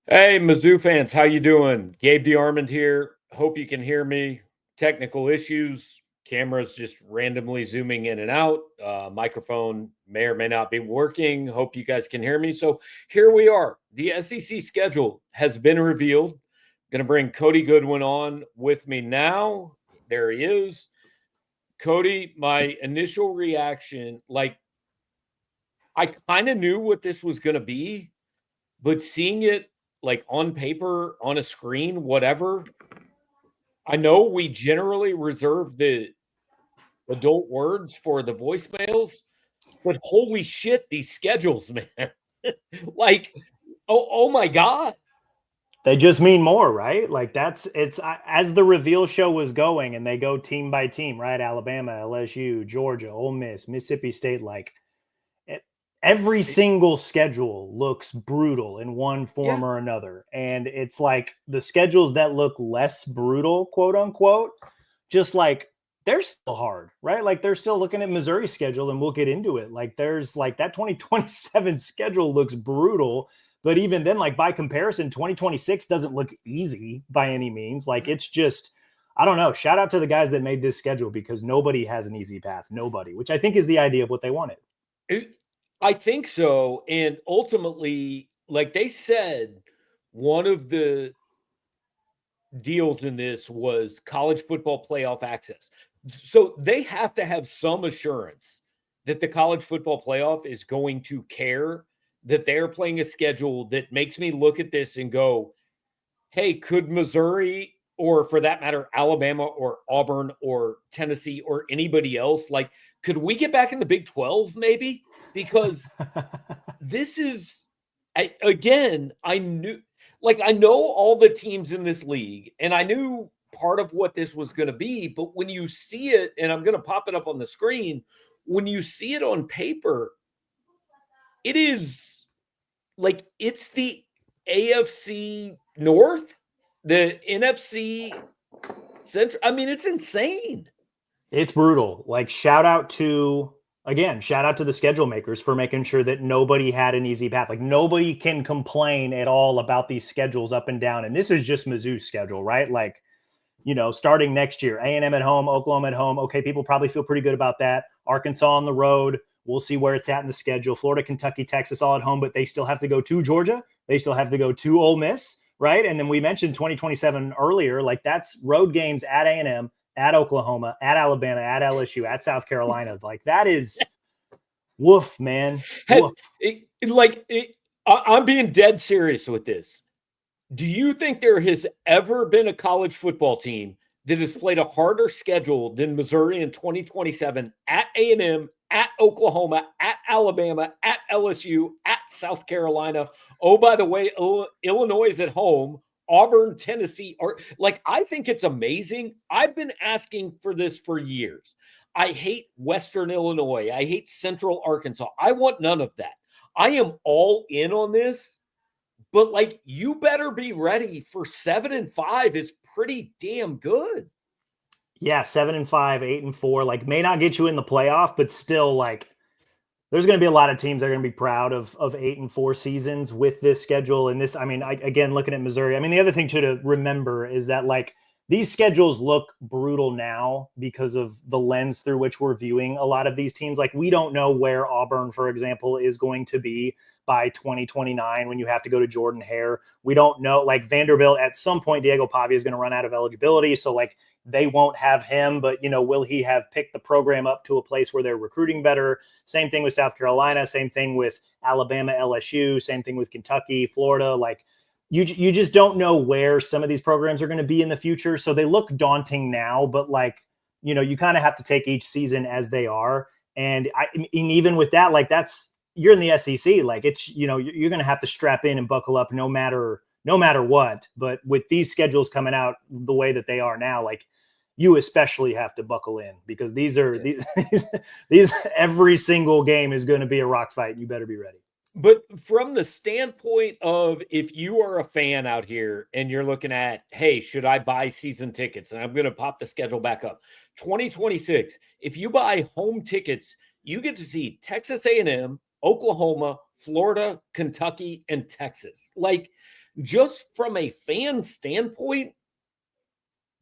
Hey, Mizzou fans, how you doing? Gabe DeArmond here. Hope you can hear me. Technical issues, cameras just randomly zooming in and out. Microphone may or may not be working. Hope you guys can hear me. So here we are. The SEC schedule has been revealed. Going to bring Cody Goodwin on with me now. There he is. Cody, my initial reaction, like I kind of knew what this was going to be, but seeing it like on paper, on a screen, whatever, I know we generally reserve the adult words for the voicemails, but holy shit, these schedules, man. Like, oh my God. They just mean more, right? Like it's as the reveal show was going and they go team by team, right? Alabama, LSU, Georgia, Ole Miss, Mississippi State, like it, every single schedule looks brutal in one Yeah. form or another. And it's like the schedules that look less brutal, quote unquote, just like they're still hard, right? Like they're still looking at Missouri's schedule and we'll get into it. Like there's like that 2027 schedule looks brutal, but even then, like by comparison, 2026 doesn't look easy by any means. Like it's just, I don't know. Shout out to the guys that made this schedule because nobody has an easy path. Nobody, which I think is the idea of what they wanted. I think so. And ultimately, like they said, one of the deals in this was college football playoff access. So they have to have some assurance that the college football playoff is going to care that they're playing a schedule that makes me look at this and go, hey, could Missouri or for that matter, Alabama or Auburn or Tennessee or anybody else, like, could we get back in the Big 12 maybe? Because this is, I knew, like, I know all the teams in this league, and I knew part of what this was going to be. But when you see it, and I'm going to pop it up on the screen, when you see it on paper, it is like it's the AFC North, the NFC Central. I mean, it's insane. It's brutal. Like shout out to the schedule makers for making sure that nobody had an easy path. Like nobody can complain at all about these schedules up and down. And this is just Mizzou's schedule, right? Like, starting next year, A&M at home, Oklahoma at home. Okay, people probably feel pretty good about that. Arkansas on the road. We'll see where it's at in the schedule. Florida, Kentucky, Texas all at home, but they still have to go to Georgia. They still have to go to Ole Miss, right? And then we mentioned 2027 earlier. Like that's road games at A&M, at Oklahoma, at Alabama, at LSU, at South Carolina. Like that is woof, man. Woof. Has I'm being dead serious with this. Do you think there has ever been a college football team that has played a harder schedule than Missouri in 2027 at A&M, at Oklahoma, at Alabama, at LSU, at South Carolina? Oh, by the way, Illinois is at home. Auburn, Tennessee are like, I think it's amazing. I've been asking for this for years. I hate Western Illinois. I hate Central Arkansas. I want none of that. I am all in on this, but like you better be ready for 7-5 is pretty damn good. Yeah, 7-5, 8-4. Like may not get you in the playoff, but still like there's going to be a lot of teams that are going to be proud of 8-4 seasons with this schedule. And this, I mean, again, looking at Missouri, I mean, the other thing too to remember is that like these schedules look brutal now because of the lens through which we're viewing a lot of these teams. Like we don't know where Auburn, for example, is going to be by 2029 when you have to go to Jordan Hare. We don't know, like Vanderbilt at some point, Diego Pavia is going to run out of eligibility. So like they won't have him, but will he have picked the program up to a place where they're recruiting better? Same thing with South Carolina, same thing with Alabama, LSU, same thing with Kentucky, Florida. Like you just don't know where some of these programs are going to be in the future. So they look daunting now, but like, you kind of have to take each season as they are. And even with that, like you're in the SEC, like it's, you're going to have to strap in and buckle up no matter what. But with these schedules coming out the way that they are now, like you especially have to buckle in because these every single game is going to be a rock fight. You better be ready. But from the standpoint of if you are a fan out here and you're looking at, hey, should I buy season tickets? And I'm going to pop the schedule back up. 2026, if you buy home tickets, you get to see Texas A&M, Oklahoma, Florida, Kentucky, and Texas. Like just from a fan standpoint,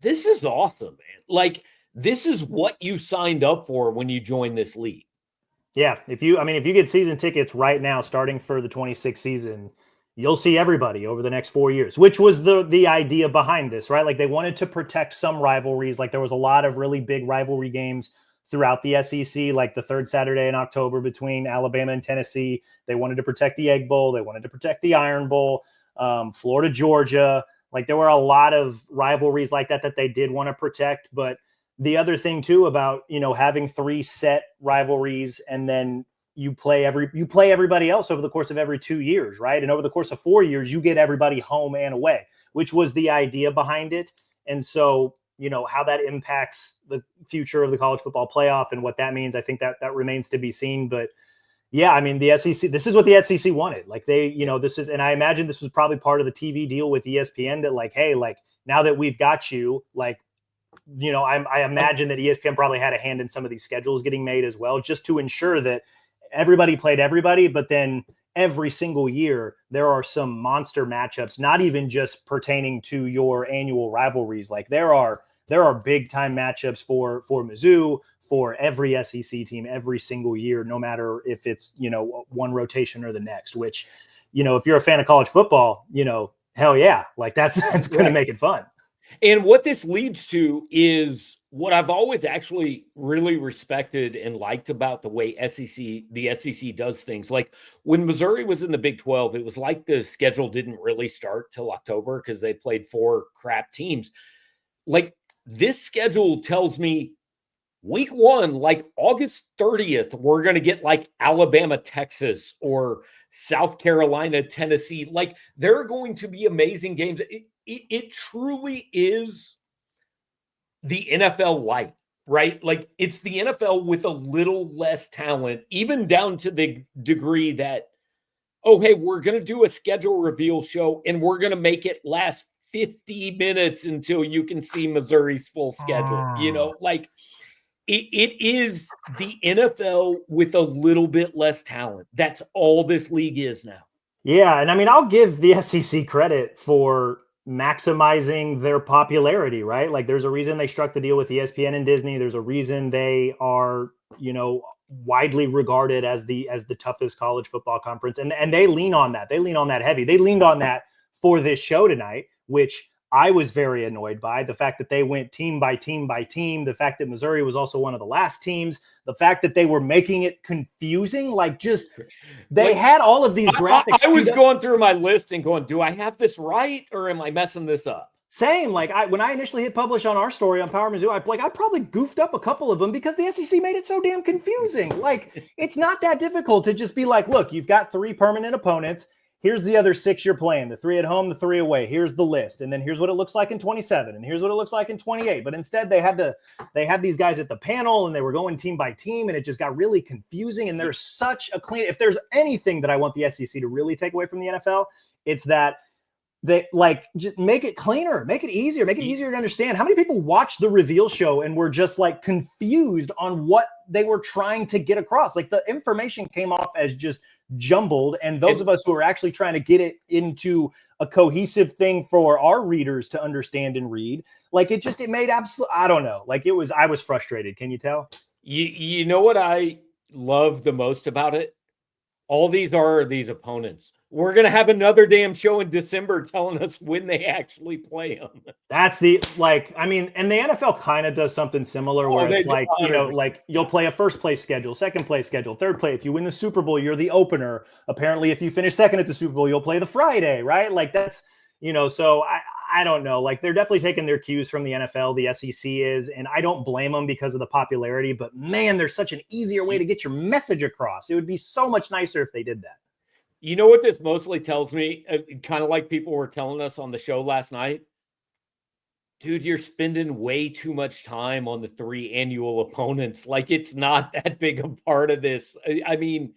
this is awesome, man. Like, this is what you signed up for when you joined this league. Yeah, if you get season tickets right now, starting for the 26th season, you'll see everybody over the next 4 years, which was the idea behind this, right? Like they wanted to protect some rivalries. Like there was a lot of really big rivalry games throughout the SEC, like the third Saturday in October between Alabama and Tennessee. They wanted to protect the Egg Bowl. They wanted to protect the Iron Bowl, Florida, Georgia. Like there were a lot of rivalries like that they did want to protect, but the other thing too about, having 3 set rivalries and then you play everybody else over the course of every 2 years, right? And over the course of 4 years, you get everybody home and away, which was the idea behind it. And so, how that impacts the future of the college football playoff and what that means, I think that remains to be seen. But yeah, I mean, the SEC, this is what the SEC wanted. Like this is, and I imagine this was probably part of the TV deal with ESPN that like, hey, like now that we've got you, like, I imagine that ESPN probably had a hand in some of these schedules getting made as well, just to ensure that everybody played everybody. But then every single year, there are some monster matchups, not even just pertaining to your annual rivalries. Like there are big time matchups for Mizzou, for every SEC team every single year, no matter if it's, one rotation or the next, which, if you're a fan of college football, hell yeah, like that's going to make it fun. And what this leads to is what I've always actually really respected and liked about the way the SEC does things. Like when Missouri was in the Big 12, it was like the schedule didn't really start till October because they played 4 crap teams. Like this schedule tells me week 1, like August 30th, we're going to get like Alabama, Texas, or South Carolina, Tennessee. Like there are going to be amazing games. It truly is the NFL light, right? Like it's the NFL with a little less talent, even down to the degree that, oh, hey, we're going to do a schedule reveal show and we're going to make it last 50 minutes until you can see Missouri's full schedule. Like it is the NFL with a little bit less talent. That's all this league is now. Yeah. And I mean, I'll give the SEC credit for maximizing their popularity, right? Like there's a reason they struck the deal with ESPN and Disney. There's a reason they are, widely regarded as the toughest college football conference. And they lean on that. They lean on that heavy. They leaned on that for this show tonight, which I was very annoyed by. The fact that they went team by team by team, the fact that Missouri was also one of the last teams, the fact that they were making it confusing, like just they had all of these graphics. I was going through my list and going, do I have this right or am I messing this up? Same. Like when I initially hit publish on our story on Power Mizzou, I probably goofed up a couple of them because the SEC made it so damn confusing. Like it's not that difficult to just be like, look, you've got 3 permanent opponents. Here's the other 6 you're playing, the 3 at home, the 3 away. Here's the list. And then here's what it looks like in 27. And here's what it looks like in 28. But instead they had these guys at the panel and they were going team by team and it just got really confusing. And there's such a if there's anything that I want the SEC to really take away from the NFL, it's that they like just make it cleaner, make it easier to understand. How many people watched the reveal show and were just like confused on what they were trying to get across? Like the information came off as just jumbled, and those of us who are actually trying to get it into a cohesive thing for our readers to understand and read, like it made absolute, I don't know, like I was frustrated. Can you tell? You know what I love the most about it? All these opponents. We're going to have another damn show in December telling us when they actually play them. That's and the NFL kind of does something similar where it's like, 100%. Like you'll play a first place schedule, second place schedule, third place. If you win the Super Bowl, you're the opener. Apparently, if you finish second at the Super Bowl, you'll play the Friday, right? Like that's, so I don't know. Like they're definitely taking their cues from the NFL, the SEC is, and I don't blame them because of the popularity, but man, there's such an easier way to get your message across. It would be so much nicer if they did that. You know what this mostly tells me? Kind of like people were telling us on the show last night. Dude, you're spending way too much time on the 3 annual opponents. Like it's not that big a part of this. I mean,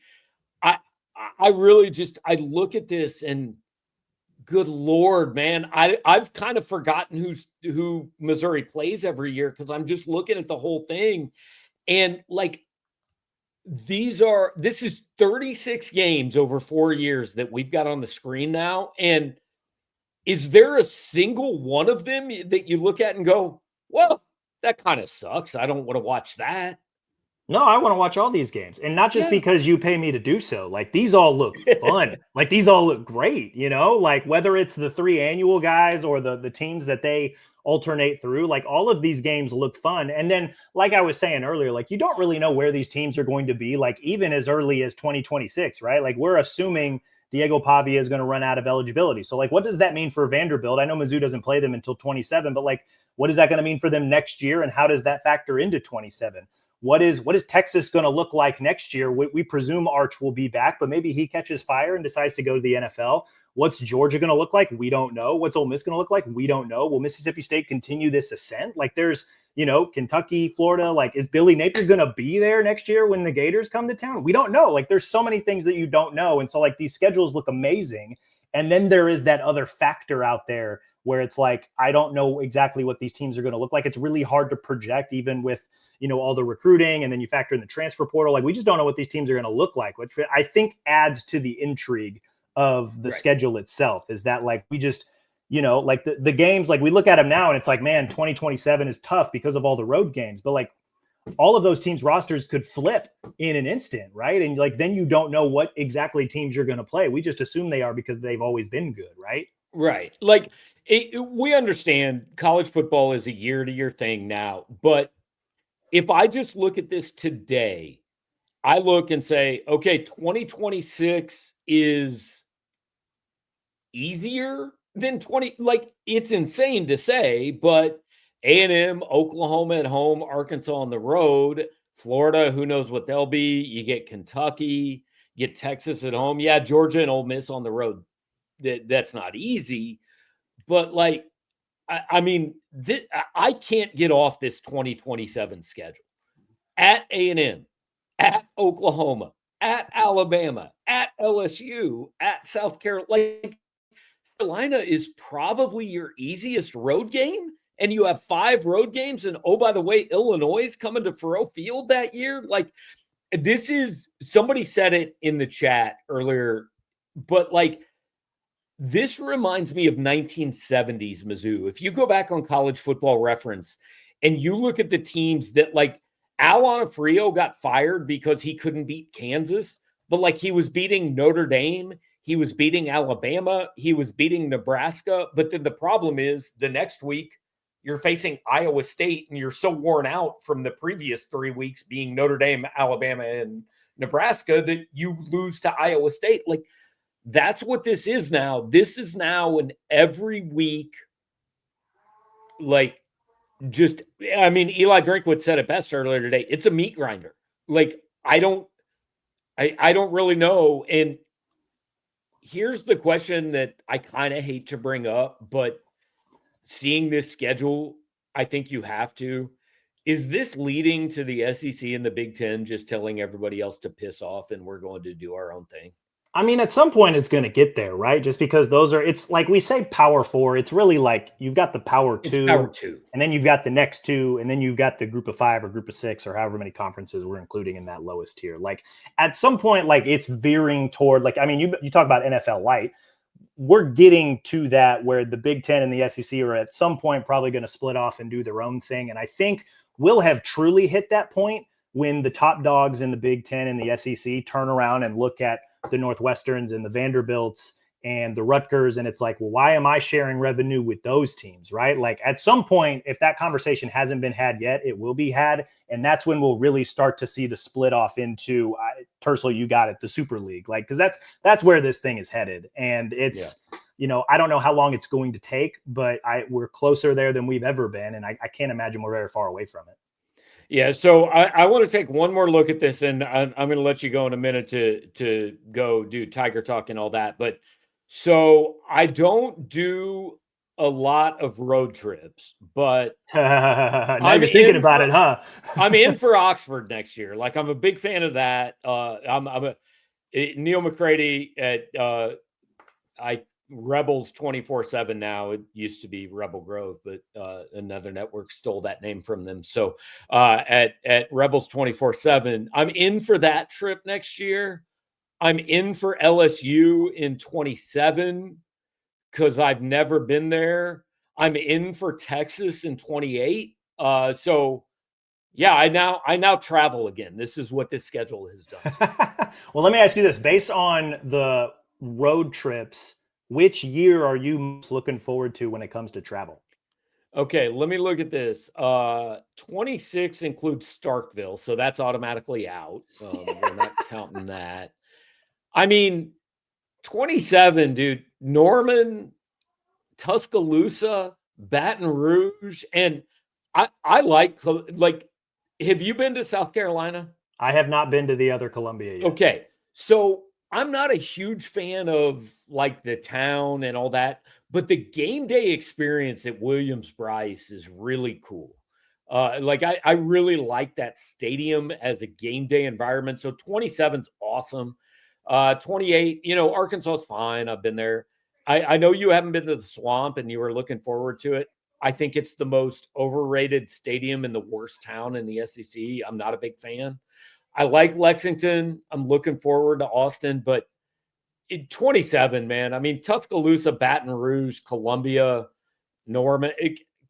I really I look at this and good Lord, man, I've kind of forgotten who Missouri plays every year because I'm just looking at the whole thing. And like, this is 36 games over 4 years that we've got on the screen now. And is there a single one of them that you look at and go, well, that kind of sucks. I don't want to watch that. No, I want to watch all these games. And not just Yeah. because you pay me to do so. Like these all look fun. Like these all look great, like whether it's the 3 annual guys or the teams that they alternate through, like all of these games look fun. And then like I was saying earlier, like you don't really know where these teams are going to be, like even as early as 2026, right? Like we're assuming Diego Pavia is going to run out of eligibility. So like what does that mean for Vanderbilt? I know Mizzou doesn't play them until 27, but like what is that going to mean for them next year? And how does that factor into 27? What is Texas going to look like next year? We presume Arch will be back, but maybe he catches fire and decides to go to the NFL. What's Georgia going to look like? We don't know. What's Ole Miss going to look like? We don't know. Will Mississippi State continue this ascent? Like there's, Kentucky, Florida, like is Billy Napier going to be there next year when the Gators come to town? We don't know. Like there's so many things that you don't know. And so like these schedules look amazing. And then there is that other factor out there where it's like, I don't know exactly what these teams are going to look like. It's really hard to project even with, all the recruiting, and then you factor in the transfer portal. Like we just don't know what these teams are going to look like, which I think adds to the intrigue of the schedule itself, is that like, we just, like the games, like we look at them now and it's like, man, 2027 is tough because of all the road games, but like all of those teams rosters could flip in an instant. Right. And like, then you don't know what exactly teams you're going to play. We just assume they are because they've always been good. Right. Right. Like we understand college football is a year-to-year thing now, but if I just look at this today, I look and say, okay, 2026 is easier than 20. Like it's insane to say, but A&M, Oklahoma at home, Arkansas on the road, Florida, who knows what they'll be. You get Kentucky, get Texas at home. Yeah, Georgia and Ole Miss on the road. That's not easy, but like, I mean, I can't get off this 2027 schedule. At A&M, at Oklahoma, at Alabama, at LSU, at South Carolina. Like, Carolina is probably your easiest road game, and you have 5 road games. And oh, by the way, Illinois is coming to Faurot Field that year. Like, this is, somebody said it in the chat earlier, but like, this reminds me of 1970s Mizzou. If you go back on College Football Reference and you look at the teams that, like, Al Onofrio got fired because he couldn't beat Kansas, but like he was beating Notre Dame, he was beating Alabama, he was beating Nebraska. But then the problem is the next week you're facing Iowa State and you're so worn out from the previous 3 weeks being Notre Dame, Alabama, and Nebraska that you lose to Iowa State. Like, that's what this is now. This is now an every week, like, just, I mean, Eli Drinkwitz said it best earlier today. It's a meat grinder. Like, I don't really know. And here's the question that I kind of hate to bring up, but seeing this schedule, I think you have to. Is this leading to the SEC and the Big Ten just telling everybody else to piss off and we're going to do our own thing? I mean, at some point it's going to get there, right? Just because it's like we say Power 4, it's really like you've got the Power 2, and then you've got the next 2, and then you've got the Group of 5 or Group of 6 or however many conferences we're including in that lowest tier. Like at some point, like it's veering toward, like, I mean, you talk about NFL light. We're getting to that where the Big Ten and the SEC are at some point probably going to split off and do their own thing. And I think we'll have truly hit that point when the top dogs in the Big Ten and the SEC turn around and look at the Northwesterns and the Vanderbilts and the Rutgers. And it's like, well, why am I sharing revenue with those teams? Right. Like at some point, if that conversation hasn't been had yet, it will be had. And that's when we'll really start to see the split off into Tercel, you got it, the Super League. Like, cause that's where this thing is headed. And it's, I don't know how long it's going to take, but we're closer there than we've ever been. And I can't imagine we're very far away from it. Yeah, so I want to take one more look at this, and I'm going to let you go in a minute to go do Tiger Talk and all that. But so I don't do a lot of road trips, but now you're thinking about it, huh? I'm in for Oxford next year. Like, I'm a big fan of that. Neil McCready at Rebels 24/7 now. It used to be Rebel Grove, but another network stole that name from them. So at Rebels 24/7, I'm in for that trip next year. I'm in for LSU in 27 because I've never been there. I'm in for Texas in 28. So yeah, I now travel again. This is what this schedule has done to me. Well, let me ask you this: based on the road trips, which year are you most looking forward to when it comes to travel? Okay, let me look at this. 26 includes Starkville, so that's automatically out. We're not counting that. I mean, 27, dude. Norman, Tuscaloosa, Baton Rouge, and I like. Have you been to South Carolina? I have not been to the other Columbia yet. Okay, so I'm not a huge fan of like the town and all that, but the game day experience at Williams-Brice is really cool. I really like that stadium as a game day environment. So 27's awesome. 28, Arkansas is fine. I've been there. I know you haven't been to the Swamp and you were looking forward to it. I think it's the most overrated stadium in the worst town in the SEC. I'm not a big fan. I like Lexington. I'm looking forward to Austin, but in 27, man. I mean, Tuscaloosa, Baton Rouge, Columbia, Norman.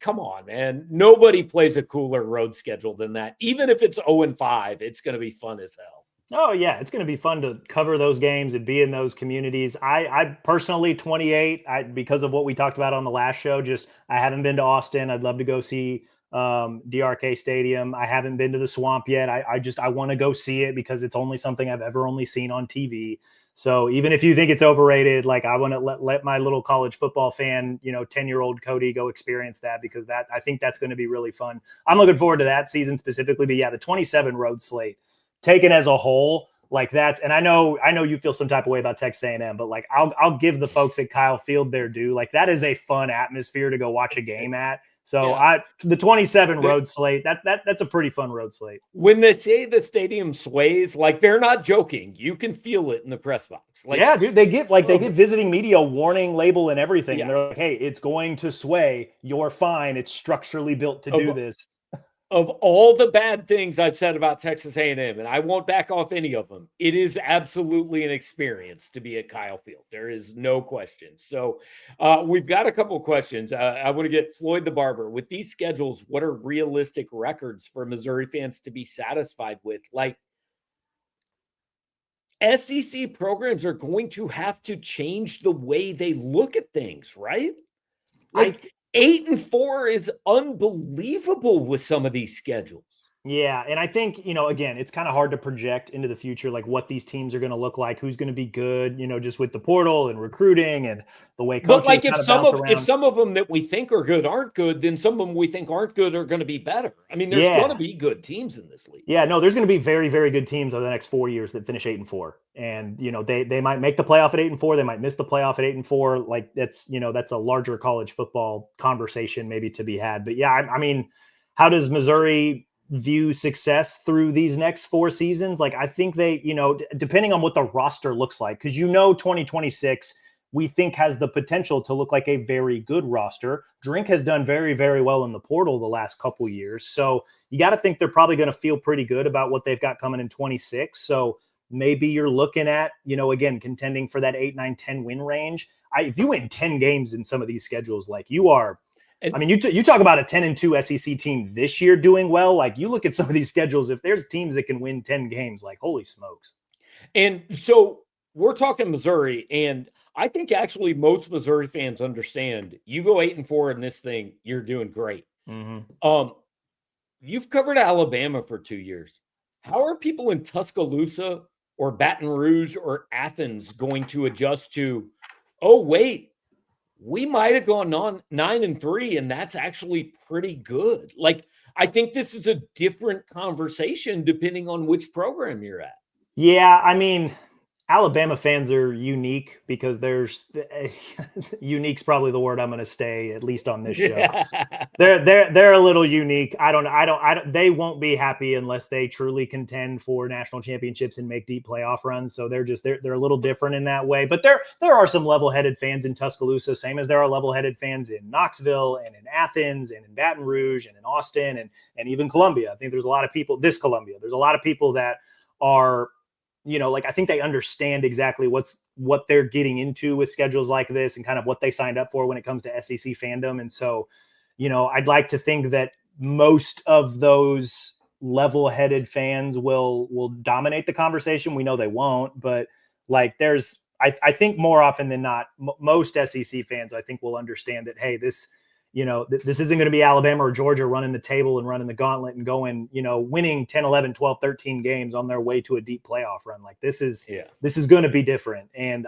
Come on, man. Nobody plays a cooler road schedule than that. Even if it's 0-5, it's going to be fun as hell. Oh yeah, it's going to be fun to cover those games and be in those communities. I personally 28, because of what we talked about on the last show. Just I haven't been to Austin. I'd love to go see DRK Stadium. I haven't been to the Swamp yet. I want to go see it because it's only something I've ever only seen on TV. So even if you think it's overrated, like I want to let my little college football fan, 10-year-old Cody go experience that, because I think that's going to be really fun. I'm looking forward to that season specifically. But yeah, the 27 road slate taken as a whole, like that's, and I know you feel some type of way about Texas A&M, but like I'll give the folks at Kyle Field their due. Like that is a fun atmosphere to go watch a game at. So yeah. The 27 road slate, that's a pretty fun road slate. When they say the stadium sways, like they're not joking. You can feel it in the press box. Like, yeah, dude, they get visiting media warning label and everything. Yeah. And they're like, hey, it's going to sway. You're fine. It's structurally built to do this. Of all the bad things I've said about Texas A&M, and I won't back off any of them, it is absolutely an experience to be at Kyle Field. There is no question. So we've got a couple of questions. I want to get Floyd the Barber. With these schedules, what are realistic records for Missouri fans to be satisfied with? Like, SEC programs are going to have to change the way they look at things, right? Like, 8-4 is unbelievable with some of these schedules. Yeah, and I think, again, it's kind of hard to project into the future, like what these teams are going to look like, who's going to be good, just with the portal and recruiting and the way coaches. But like if some of them that we think are good aren't good, then some of them we think aren't good are going to be better. I mean, there's going to be good teams in this league. Yeah, no, there's going to be very, very good teams over the next 4 years that finish 8-4, and they might make the playoff at 8-4, they might miss the playoff at 8-4. Like that's a larger college football conversation maybe to be had. But yeah, I mean, how does Missouri view success through these next 4 seasons? Like I think they, depending on what the roster looks like, because 2026 we think has the potential to look like a very good roster. Drink has done very, very well in the portal the last couple years. So you got to think they're probably going to feel pretty good about what they've got coming in 26. So maybe you're looking at, again, contending for that 8, 9, 10 win range. If you win 10 games in some of these schedules, like you are, I mean, you talk about a 10-2 SEC team this year doing well. Like you look at some of these schedules, if there's teams that can win 10 games, like holy smokes. And so we're talking Missouri, and I think actually most Missouri fans understand you go 8-4 in this thing, you're doing great. Mm-hmm. You've covered Alabama for 2 years. How are people in Tuscaloosa or Baton Rouge or Athens going to adjust to, oh, wait, we might have gone 9-3, and that's actually pretty good. Like, I think this is a different conversation depending on which program you're at. Yeah, I mean, Alabama fans are unique because unique's probably the word I'm going to stay at least on this show. They're a little unique. I don't. They won't be happy unless they truly contend for national championships and make deep playoff runs. So they're a little different in that way. But there are some level-headed fans in Tuscaloosa, same as there are level-headed fans in Knoxville and in Athens and in Baton Rouge and in Austin and even Columbia. I think there's a lot of people. There's a lot of people that are I think they understand exactly what they're getting into with schedules like this and kind of what they signed up for when it comes to SEC fandom. And so, I'd like to think that most of those level-headed fans will dominate the conversation. We know they won't, but I think more often than not, most SEC fans, I think, will understand that, hey, this isn't going to be Alabama or Georgia running the table and running the gauntlet and going, winning 10, 11, 12, 13 games on their way to a deep playoff run. Like this is going to be different. And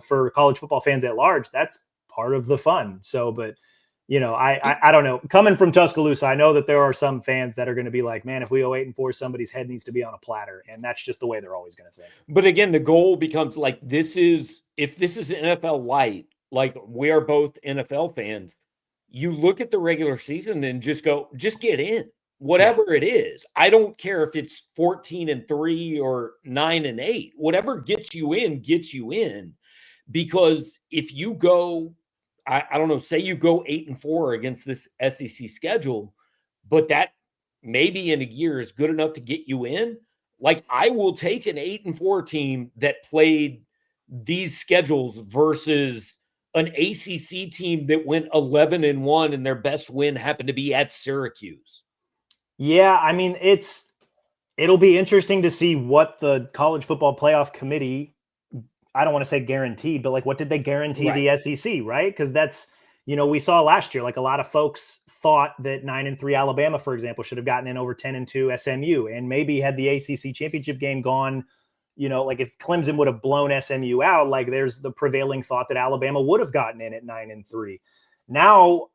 for college football fans at large, that's part of the fun. So, but I don't know. Coming from Tuscaloosa, I know that there are some fans that are going to be like, man, if we go 8-4, somebody's head needs to be on a platter. And that's just the way they're always going to think. But again, the goal becomes like, if this is NFL light, like we are both NFL fans, you look at the regular season and just get in, whatever it is. I don't care if it's 14-3 or 9-8, whatever gets you in, because if you go, I don't know, say you go 8-4 against this SEC schedule, but that maybe in a year is good enough to get you in. Like, I will take an 8-4 team that played these schedules versus an ACC team that went 11-1 and their best win happened to be at Syracuse. Yeah, I mean, it'll be interesting to see what the College Football Playoff Committee, I don't want to say guaranteed, but like, what did they guarantee the SEC, right? Because that's, we saw last year, like a lot of folks thought that 9-3 Alabama, for example, should have gotten in over 10-2 SMU, and maybe had the ACC championship game gone, like if Clemson would have blown SMU out, like there's the prevailing thought that Alabama would have gotten in at 9-3. Now,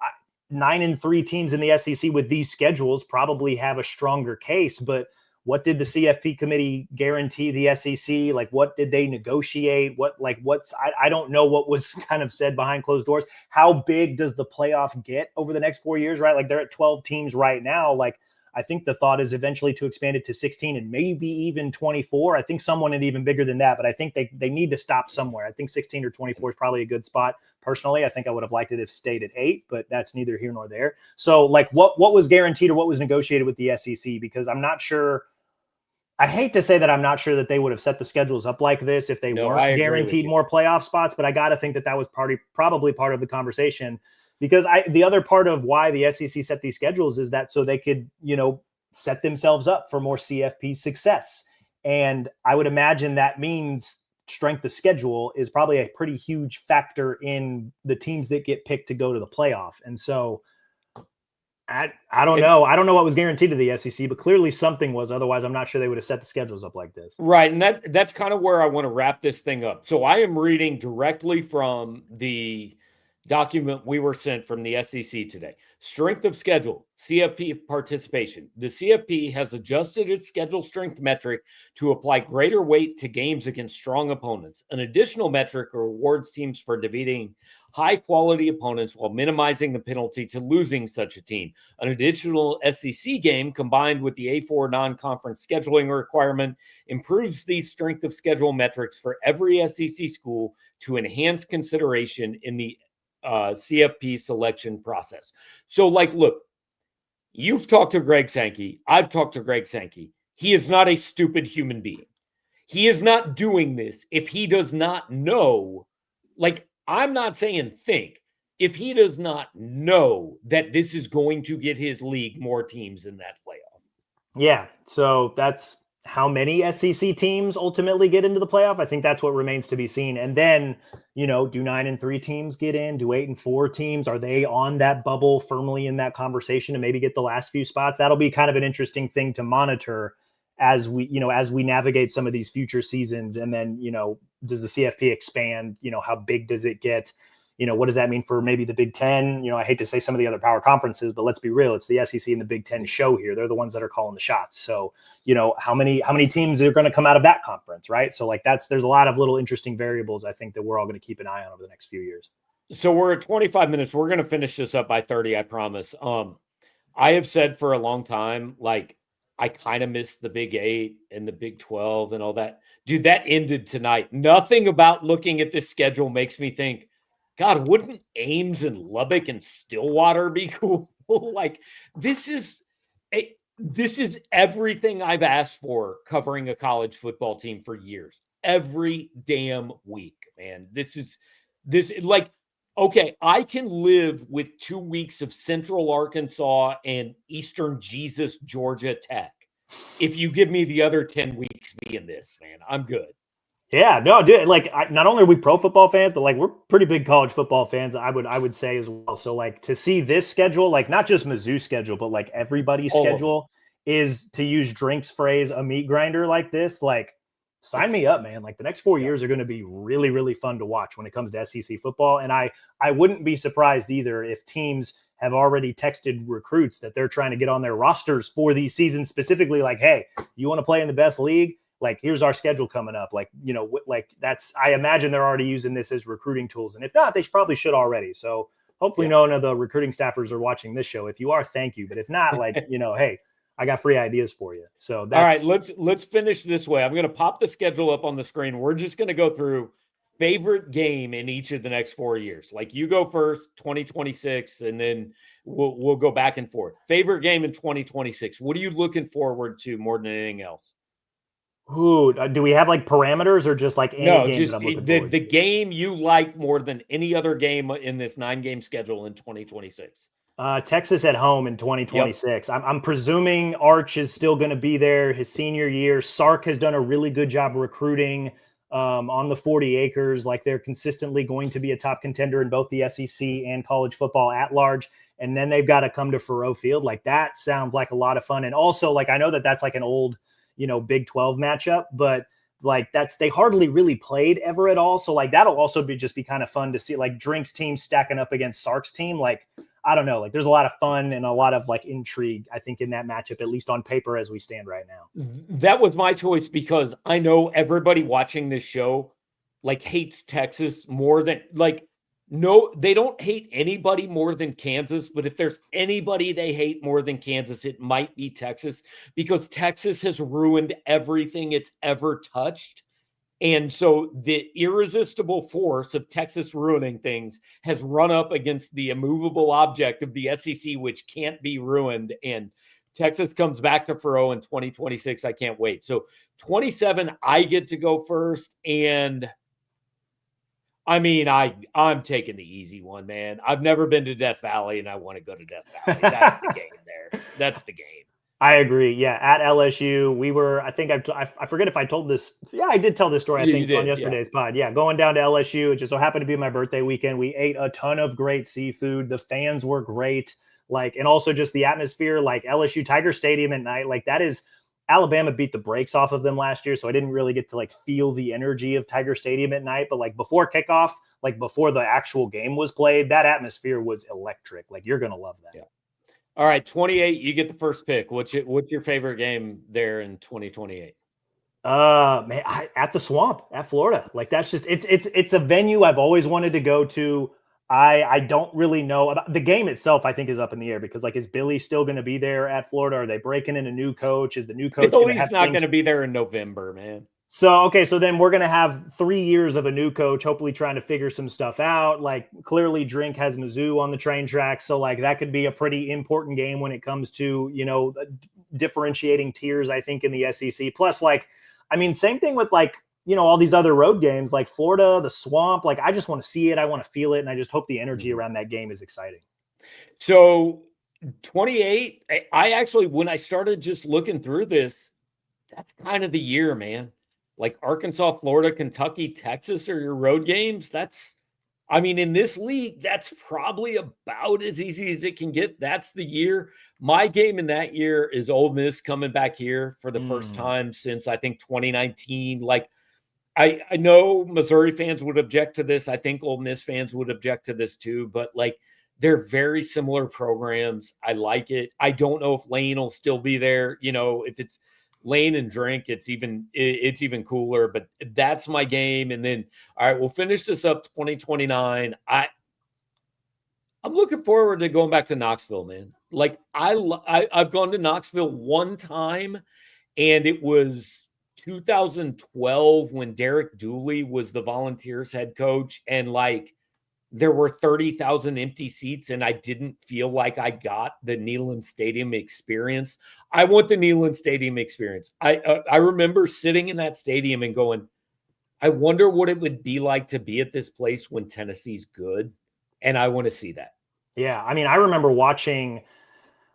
9-3 teams in the SEC with these schedules probably have a stronger case, but what did the CFP committee guarantee the SEC? Like, what did they negotiate? I don't know what was kind of said behind closed doors. How big does the playoff get over the next 4 years, right? Like, they're at 12 teams right now. Like, I think the thought is eventually to expand it to 16 and maybe even 24. I think some want it even bigger than that, but I think they need to stop somewhere. I think 16 or 24 is probably a good spot. Personally, I think I would have liked it if it stayed at 8, but that's neither here nor there. So, like, what was guaranteed or what was negotiated with the SEC? Because I'm not sure. I hate to say that I'm not sure that they would have set the schedules up like this if they weren't guaranteed more playoff spots, but I got to think that was probably part of the conversation, because the other part of why the SEC set these schedules is that so they could, set themselves up for more CFP success. And I would imagine that means strength of schedule is probably a pretty huge factor in the teams that get picked to go to the playoff. And so I don't know. I don't know what was guaranteed to the SEC, but clearly something was. Otherwise, I'm not sure they would have set the schedules up like this. Right. And that's kind of where I want to wrap this thing up. So I am reading directly from the document we were sent from the SEC today. Strength of schedule, CFP participation. The CFP has adjusted its schedule strength metric to apply greater weight to games against strong opponents. An additional metric rewards teams for defeating high-quality opponents while minimizing the penalty to losing such a team. An additional SEC game combined with the A4 non-conference scheduling requirement improves these strength of schedule metrics for every SEC school to enhance consideration in the CFP selection process. So, like, look, you've talked to Greg Sankey. I've talked to Greg Sankey. He is not a stupid human being. He is not doing this if he does not know, like, I'm not saying think, if he does not know that this is going to get his league more teams in that playoff. Yeah. So that's how many SEC teams ultimately get into the playoff. I think that's what remains to be seen. And then, do 9-3 teams get in? Do 8-4 teams? Are they on that bubble firmly in that conversation to maybe get the last few spots? That'll be kind of an interesting thing to monitor as we navigate some of these future seasons. And then, does the CFP expand? How big does it get? What does that mean for maybe the Big Ten? I hate to say some of the other power conferences, but let's be real. It's the SEC and the Big Ten show here. They're the ones that are calling the shots. So, how many teams are going to come out of that conference, right? So there's a lot of little interesting variables, I think, that we're all going to keep an eye on over the next few years. So we're at 25 minutes. We're going to finish this up by 30, I promise. I have said for a long time, like, I kind of miss the Big 8 and the Big 12 and all that. Dude, that ended tonight. Nothing about looking at this schedule makes me think, God, wouldn't Ames and Lubbock and Stillwater be cool? Like, this is This is everything I've asked for covering a college football team for years. Every damn week, man. Like, okay, I can live with 2 weeks of Central Arkansas and Eastern Jesus Georgia Tech. If you give me the other 10 weeks being this, man, I'm good. Yeah, no, dude. Like, not only are we pro football fans, but like we're pretty big college football fans. I would say as well. So like to see this schedule, like not just Mizzou's schedule, but like everybody's All of them. schedule is, to use Drink's phrase, a meat grinder like this. Like, sign me up, man. Like the next 4 years are going to be really, really fun to watch when it comes to SEC football. And I wouldn't be surprised either if teams have already texted recruits that they're trying to get on their rosters for these seasons specifically. Like, hey, you want to play in the best league? Like, here's our schedule coming up. Like, you know, like that's, I imagine they're already using this as recruiting tools. And if not, they probably should already. So hopefully none of the recruiting staffers are watching this show. If you are, thank you. But if not, like, you know, hey, I got free ideas for you. So that's all right. Let's finish this way. I'm going to pop the schedule up on the screen. We're just going to go through favorite game in each of the next 4 years. Like you go first, 2026, and then we'll go back and forth. Favorite game in 2026. What are you looking forward to more than anything else? Ooh, do we have like parameters or just like any No, game just that I'm looking the forward to? game you like more than any other game in this 9-game schedule in 2026. Texas at home in Yep. 2026. I'm presuming Arch is still going to be there his senior year. Sark has done a really good job recruiting on the 40 acres. Like they're consistently going to be a top contender in both the SEC and college football at large. And then they've got to come to Faurot Field. Like that sounds like a lot of fun. And also, like, I know that that's like an old, you know, Big 12 matchup, but like they hardly really played ever at all. So like that'll also be kind of fun to see, like Drink's team stacking up against Sark's team. Like, I don't know, like there's a lot of fun and a lot of like intrigue, I think, in that matchup, at least on paper as we stand right now. That was my choice because I know everybody watching this show like hates Texas more than like, no, they don't hate anybody more than Kansas, but if there's anybody they hate more than Kansas, it might be Texas, because Texas has ruined everything it's ever touched. And so the irresistible force of Texas ruining things has run up against the immovable object of the SEC, which can't be ruined. And Texas comes back to Faurot in 2026. I can't wait. So 27, I get to go first. And I mean, I'm taking the easy one, man. I've never been to Death Valley, and I want to go to Death Valley. That's the game there. That's the game. I agree. Yeah, at LSU, we were. I think I forget if I told this. Yeah, I did tell this story. I think on yesterday's pod. Yeah, going down to LSU. It just so happened to be my birthday weekend. We ate a ton of great seafood. The fans were great. Like, and also just the atmosphere. Like LSU Tiger Stadium at night. Like that is. Alabama beat the brakes off of them last year, so I didn't really get to like feel the energy of Tiger Stadium at night. But like before kickoff, like before the actual game was played, that atmosphere was electric. Like you're gonna love that. Yeah. All right, 28. You get the first pick. What's your favorite game there in 2028? Man, at the Swamp at Florida. Like that's just it's a venue I've always wanted to go to. I don't really know about the game itself. I think is up in the air because like, is Billy still going to be there at Florida? Are they breaking in a new coach? Is the new coach going to have not going to be there in November, man? So, okay. So then we're going to have 3 years of a new coach, hopefully trying to figure some stuff out. Like clearly Drink has Mizzou on the train track. So like that could be a pretty important game when it comes to, you know, differentiating tiers, I think, in the SEC. Plus, like, I mean, same thing with like, you know, all these other road games like Florida, the Swamp. Like, I just want to see it. I want to feel it. And I just hope the energy around that game is exciting. So 28, I actually, when I started just looking through this, that's kind of the year, man. Like Arkansas, Florida, Kentucky, Texas are your road games. That's, I mean, in this league, that's probably about as easy as it can get. That's the year. My game in that year is Ole Miss coming back here for the first time since I think 2019. Like, I know Missouri fans would object to this. I think Ole Miss fans would object to this too, but like they're very similar programs. I like it. I don't know if Lane will still be there. You know, if it's Lane and Drink, it's even cooler, but that's my game. And then, all right, we'll finish this up 2029. I'm looking forward to going back to Knoxville, man. Like I've gone to Knoxville one time, and it was 2012 when Derek Dooley was the Volunteers head coach, and like there were 30,000 empty seats and I didn't feel like I got the Neyland Stadium experience. I want the Neyland Stadium experience. I remember sitting in that stadium and going, I wonder what it would be like to be at this place when Tennessee's good. And I want to see that. Yeah. I mean, I remember watching,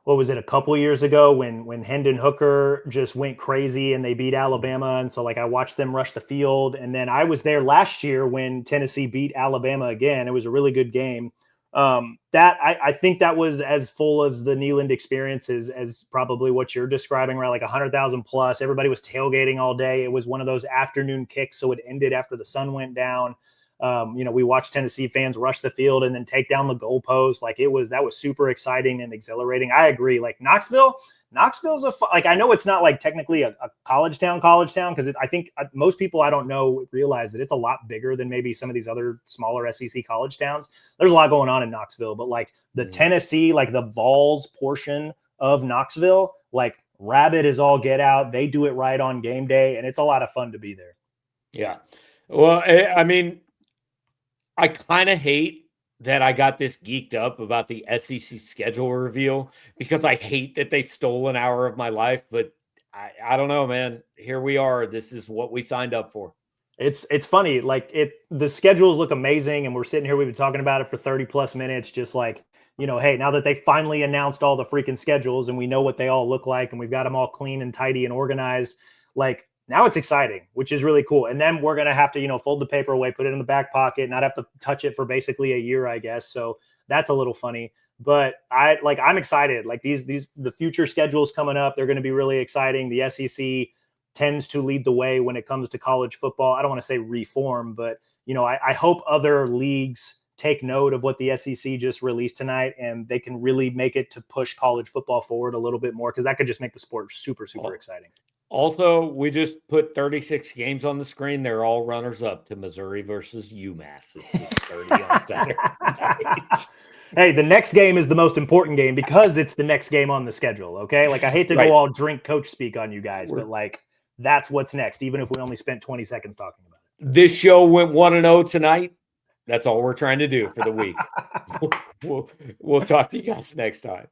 what was it, a couple years ago when Hendon Hooker just went crazy and they beat Alabama. And so like I watched them rush the field. And then I was there last year when Tennessee beat Alabama again. It was a really good game. I think that was as full as the Neyland experience as probably what you're describing, right? Like 100,000 plus. Everybody was tailgating all day. It was one of those afternoon kicks, so it ended after the sun went down. We watched Tennessee fans rush the field and then take down the goalpost. Like that was super exciting and exhilarating. I agree. Like Knoxville's I know it's not like technically a college town, because I think most people I don't know realize that it's a lot bigger than maybe some of these other smaller SEC college towns. There's a lot going on in Knoxville, but like the Tennessee, like the Vols portion of Knoxville, like rabid is all get out. They do it right on game day, and it's a lot of fun to be there. Yeah. Well, I mean, I kind of hate that I got this geeked up about the SEC schedule reveal because I hate that they stole an hour of my life, but I don't know, man. Here we are. This is what we signed up for. It's funny. Like the schedules look amazing, and we're sitting here, we've been talking about it for 30 plus minutes, just like, hey, now that they finally announced all the freaking schedules and we know what they all look like and we've got them all clean and tidy and organized, like now it's exciting, which is really cool. And then we're going to have to, fold the paper away, put it in the back pocket, not have to touch it for basically a year, I guess. So that's a little funny, but I'm excited. Like the future schedules coming up, they're going to be really exciting. The SEC tends to lead the way when it comes to college football. I don't want to say reform, but I hope other leagues take note of what the SEC just released tonight, and they can really make it to push college football forward a little bit more, because that could just make the sport super, super exciting. Also, we just put 36 games on the screen. They're all runners up to Missouri versus UMass at 6:30 on Saturday night. Hey, the next game is the most important game because it's the next game on the schedule. Okay. Like I hate to go all drink coach speak on you guys, but like that's what's next, even if we only spent 20 seconds talking about it. This show went 1-0 tonight. That's all we're trying to do for the week. We'll talk to you guys next time.